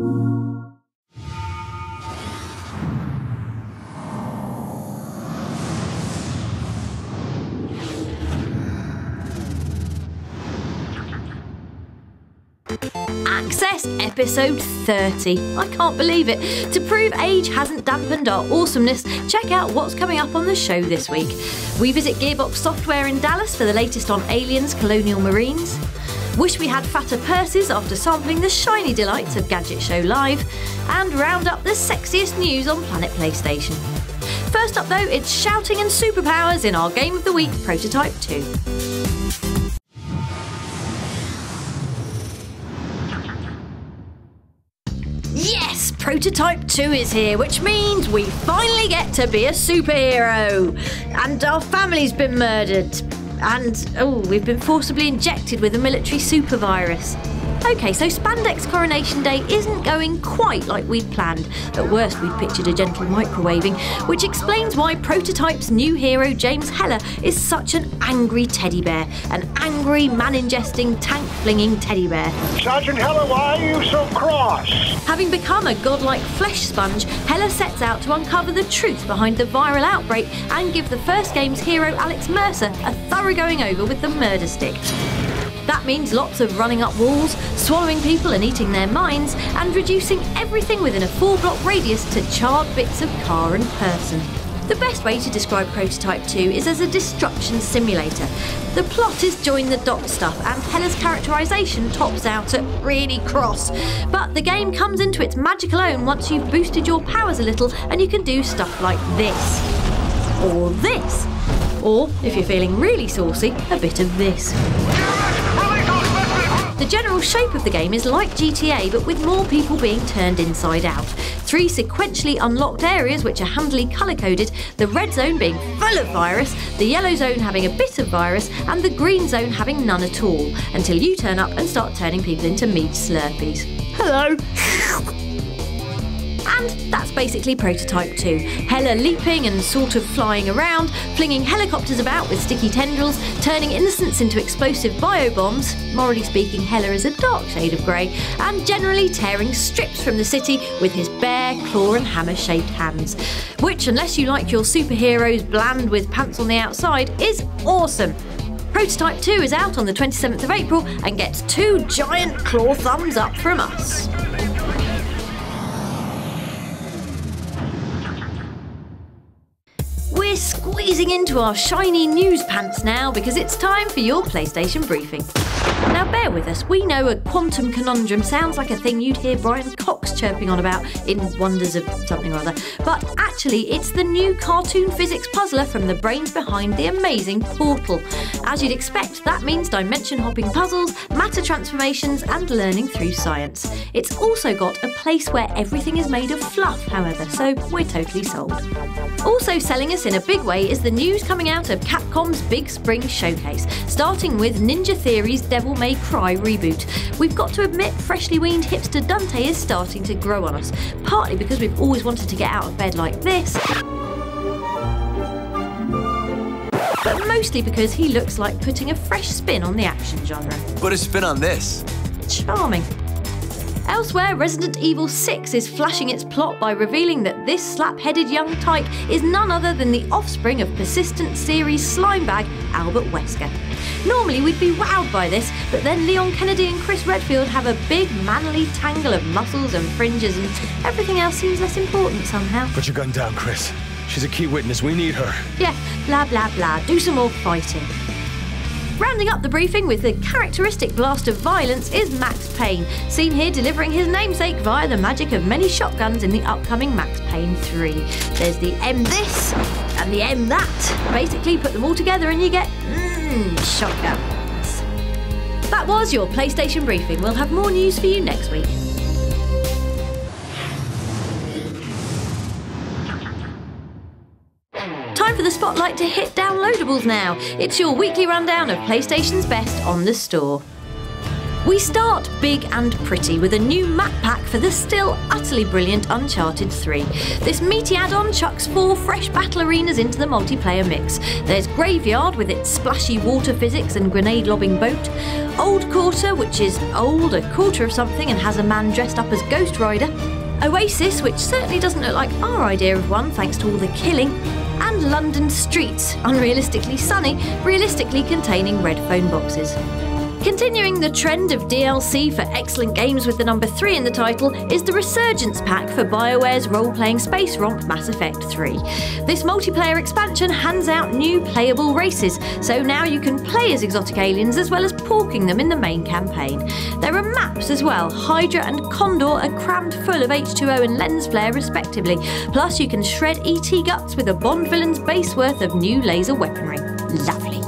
Access episode 30. I can't believe it. To prove age hasn't dampened our awesomeness, check out what's coming up on the show this week. We visit Gearbox Software in Dallas for the latest on Aliens, Colonial Marines. Wish we had fatter purses after sampling the shiny delights of Gadget Show Live. And round up the sexiest news on Planet PlayStation. First up though, it's shouting and superpowers in our Game of the Week Prototype 2. Yes, Prototype 2 is here, which means we finally get to be a superhero. And our family's been murdered. And, we've been forcibly injected with a military super virus. OK, so Spandex Coronation Day isn't going quite like we'd planned. At worst, we'd pictured a gentle microwaving, which explains why Prototype's new hero, James Heller, is such an angry teddy bear. An angry, man-ingesting, tank-flinging teddy bear. Sergeant Heller, why are you so cross? Having become a godlike flesh sponge, Heller sets out to uncover the truth behind the viral outbreak and give the first game's hero, Alex Mercer, a thorough going over with the murder stick. That means lots of running up walls, swallowing people and eating their minds, and reducing everything within a 4-block radius to charred bits of car and person. The best way to describe Prototype 2 is as a destruction simulator. The plot is join the dots stuff, and Heller's characterisation tops out at really cross. But the game comes into its magical own once you've boosted your powers a little and you can do stuff like this. Or this. Or, if you're feeling really saucy, a bit of this. The general shape of the game is like GTA, but with more people being turned inside out. 3 sequentially unlocked areas which are handily colour-coded, the red zone being full of virus, the yellow zone having a bit of virus, and the green zone having none at all, until you turn up and start turning people into meat slurpees. Hello! And that's basically Prototype 2. Heller leaping and sort of flying around, flinging helicopters about with sticky tendrils, turning innocents into explosive biobombs, morally speaking Heller is a dark shade of grey, and generally tearing strips from the city with his bare, claw and hammer-shaped hands. Which, unless you like your superheroes bland with pants on the outside, is awesome. Prototype 2 is out on the 27th of April and gets 2 giant claw thumbs up from us. We're squeezing into our shiny news pants now because it's time for your PlayStation briefing. Now bear with us, we know a quantum conundrum sounds like a thing you'd hear Brian Cox chirping on about in Wonders of something or other, but actually it's the new cartoon physics puzzler from the brains behind the amazing Portal. As you'd expect, that means dimension hopping puzzles, matter transformations and learning through science. It's also got a place where everything is made of fluff, however, so we're totally sold. Also selling us in a big way is the news coming out of Capcom's Big Spring Showcase, starting with Ninja Theory's Devil May Cry reboot. We've got to admit, freshly weaned hipster Dante is starting to grow on us, partly because we've always wanted to get out of bed like this, but mostly because he looks like putting a fresh spin on the action genre. Put a spin on this. Charming. Elsewhere, Resident Evil 6 is flashing its plot by revealing that this slap-headed young tyke is none other than the offspring of persistent series slimebag Albert Wesker. Normally we'd be wowed by this, but then Leon Kennedy and Chris Redfield have a big manly tangle of muscles and fringes and everything else seems less important somehow. Put your gun down, Chris. She's a key witness, we need her. Yeah, blah blah blah, do some more fighting. Rounding up the briefing with the characteristic blast of violence is Max Payne, seen here delivering his namesake via the magic of many shotguns in the upcoming Max Payne 3. There's the M this and the M that. Basically put them all together and you get shotguns. That was your PlayStation briefing. We'll have more news for you next week. Time for the spotlight to hit downloadables now. It's your weekly rundown of PlayStation's best on the store. We start big and pretty with a new map pack for the still utterly brilliant Uncharted 3. This meaty add-on chucks 4 fresh battle arenas into the multiplayer mix. There's Graveyard with its splashy water physics and grenade-lobbing boat, Old Quarter, which is old, a quarter of something, and has a man dressed up as Ghost Rider, Oasis, which certainly doesn't look like our idea of one thanks to all the killing, and London Streets, unrealistically sunny, realistically containing red phone boxes. Continuing the trend of DLC for excellent games with the number 3 in the title is the Resurgence Pack for BioWare's role-playing space romp Mass Effect 3. This multiplayer expansion hands out new playable races, so now you can play as exotic aliens as well as porking them in the main campaign. There are maps as well. Hydra and Condor are crammed full of H2O and lens flare respectively, plus you can shred ET guts with a Bond villain's base worth of new laser weaponry. Lovely.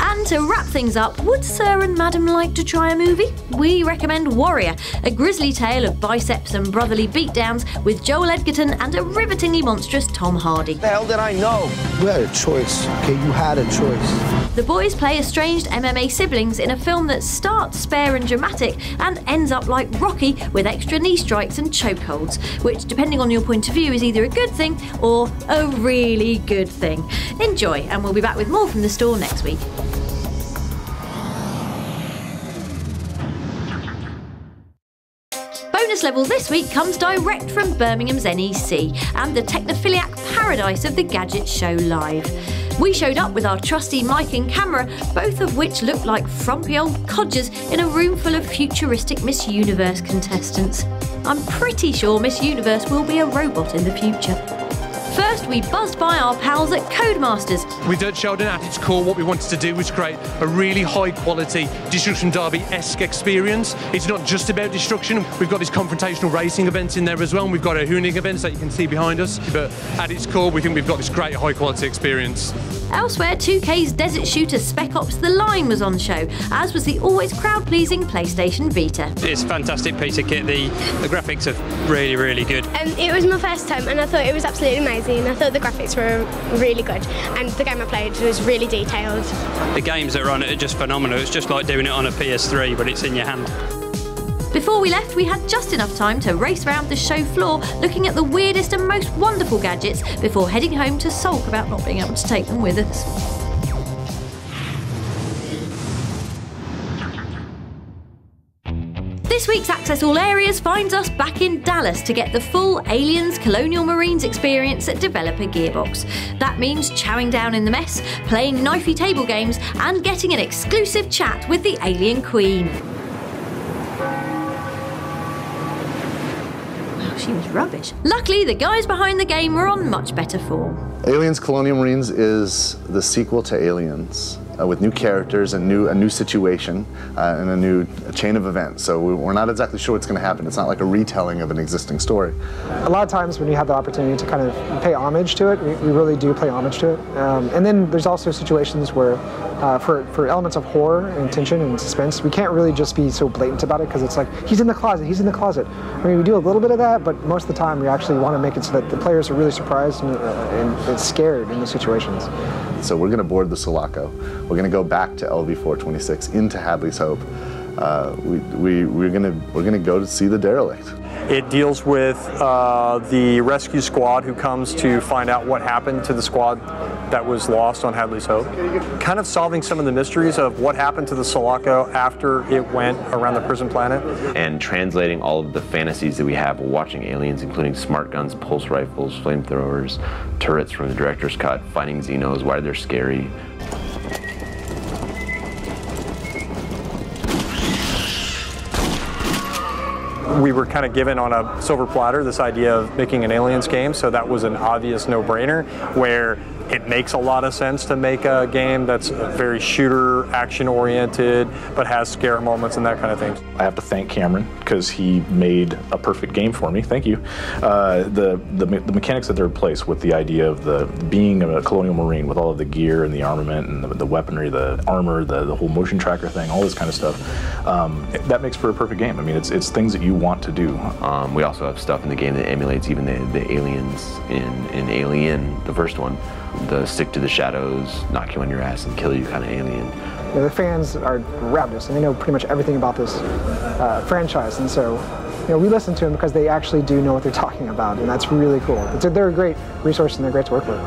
And to wrap things up, would Sir and Madam like to try a movie? We recommend Warrior, a grisly tale of biceps and brotherly beatdowns with Joel Edgerton and a rivetingly monstrous Tom Hardy. The hell did I know? You had a choice, okay? You had a choice. The boys play estranged MMA siblings in a film that starts spare and dramatic and ends up like Rocky with extra knee strikes and chokeholds, which, depending on your point of view, is either a good thing or a really good thing. Enjoy, and we'll be back with more from the store next week. Bonus level this week comes direct from Birmingham's NEC and the technophiliac paradise of the Gadget Show Live. We showed up with our trusty mic and camera, both of which looked like frumpy old codgers in a room full of futuristic Miss Universe contestants. I'm pretty sure Miss Universe will be a robot in the future. First, we buzzed by our pals at Codemasters. With Dirt Sheldon at its core, what we wanted to do was create a really high-quality Destruction Derby-esque experience. It's not just about destruction. We've got these confrontational racing events in there as well, and we've got our hooning events that you can see behind us. But at its core, we think we've got this great high-quality experience. Elsewhere, 2K's desert shooter Spec Ops The Line was on show, as was the always crowd-pleasing PlayStation Vita. It's a fantastic piece of kit. The graphics are really, really good. It was my first time and I thought it was absolutely amazing. I thought the graphics were really good and the game I played was really detailed. The games that are on it are just phenomenal. It's just like doing it on a PS3, but it's in your hand. Before we left, we had just enough time to race around the show floor looking at the weirdest and most wonderful gadgets before heading home to sulk about not being able to take them with us. This week's Access All Areas finds us back in Dallas to get the full Aliens Colonial Marines experience at developer Gearbox. That means chowing down in the mess, playing knifey table games, and getting an exclusive chat with the Alien Queen. Well, she was rubbish. Luckily, the guys behind the game were on much better form. Aliens Colonial Marines is the sequel to Aliens. With new characters, a new situation, and a new chain of events. So we're not exactly sure what's going to happen. It's not like a retelling of an existing story. A lot of times when you have the opportunity to kind of pay homage to it, we really do pay homage to it. And then there's also situations where, for elements of horror and tension and suspense, we can't really just be so blatant about it because it's like, he's in the closet, he's in the closet. I mean, we do a little bit of that, but most of the time we actually want to make it so that the players are really surprised and scared in the situations. So we're going to board the Sulaco. We're going to go back to LV-426 into Hadley's Hope. We're going to go to see the derelict. It deals with the rescue squad who comes to find out what happened to the squad that was lost on Hadley's Hope. Kind of solving some of the mysteries of what happened to the Sulaco after it went around the prison planet. And translating all of the fantasies that we have while watching Aliens, including smart guns, pulse rifles, flamethrowers, turrets from the director's cut, finding Xenos, why they're scary. We were kind of given on a silver platter this idea of making an Aliens game, so that was an obvious no-brainer, where it makes a lot of sense to make a game that's very shooter, action-oriented, but has scare moments and that kind of thing. I have to thank Cameron because he made a perfect game for me. Thank you. The mechanics that they're in place with the idea of being a colonial marine with all of the gear and the armament and the weaponry, the armor, the whole motion tracker thing, all this kind of stuff, that makes for a perfect game. I mean, it's things that you want to do. We also have stuff in the game that emulates even the aliens in Alien, the first one. the stick to the shadows, knock you on your ass and kill you kind of alien. Yeah, the fans are ravenous, and they know pretty much everything about this franchise, and so we listen to them because they actually do know what they're talking about, and that's really cool. They're a great resource, and they're great to work with.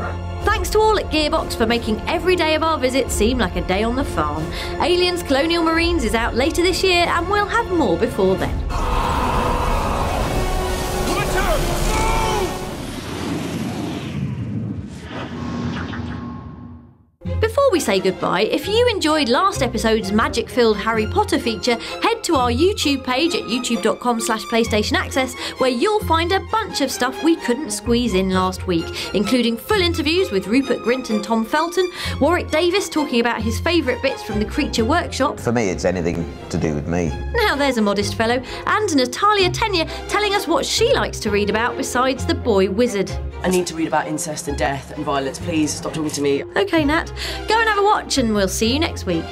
Thanks to all at Gearbox for making every day of our visit seem like a day on the farm. Aliens Colonial Marines is out later this year, and we'll have more before then. Before we say goodbye, if you enjoyed last episode's magic-filled Harry Potter feature, head to our YouTube page at youtube.com/PlayStationAccess, where you'll find a bunch of stuff we couldn't squeeze in last week, including full interviews with Rupert Grint and Tom Felton, Warwick Davis talking about his favourite bits from the Creature Workshop. For me, it's anything to do with me. Now there's a modest fellow, and Natalia Tenya telling us what she likes to read about besides The Boy Wizard. I need to read about incest and death and violence. Please stop talking to me. OK, Nat. Go and have a watch, and we'll see you next week.